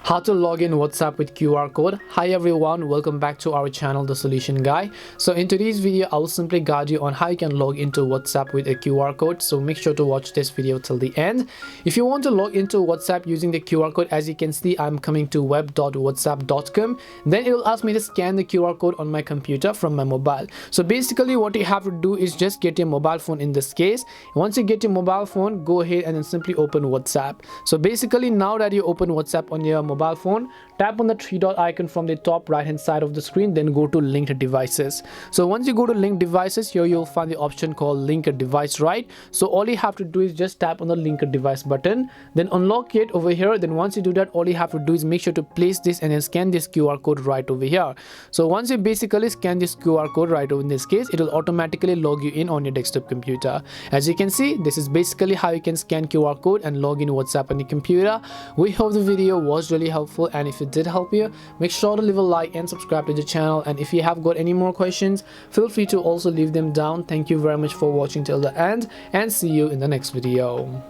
How to log in WhatsApp with QR code. Hi everyone, welcome back to our channel, The Solution Guy. So in today's video, I will simply guide you on how you can log into WhatsApp with a QR code. So make sure to watch this video till the end. If you want to log into WhatsApp using the QR code, as you can see, I'm coming to web.whatsapp.com. Then it will ask me to scan the QR code on my computer from my mobile. So basically what you have to do is just get your mobile phone in this case. Once you get your mobile phone, go ahead and then simply open WhatsApp. So basically now that you open WhatsApp on your mobile phone, tap on the three dot icon from the top right hand side of the screen, then go to linked devices. So once you go to linked devices, here you'll find the option called link a device, right? So all you have to do is just tap on the link a device button, then unlock it over here. Then once you do that, all you have to do is make sure to place this and then scan this QR code right over here. So once you basically scan this QR code right over, in this case, it will automatically log you in on your desktop computer. As you can see, this is basically how you can scan QR code and log in WhatsApp on your computer. We hope the video was really helpful, and if it did help you, make sure to leave a like and subscribe to the channel. And if you have got any more questions, feel free to also leave them down. Thank you very much for watching till the end, and see you in the next video.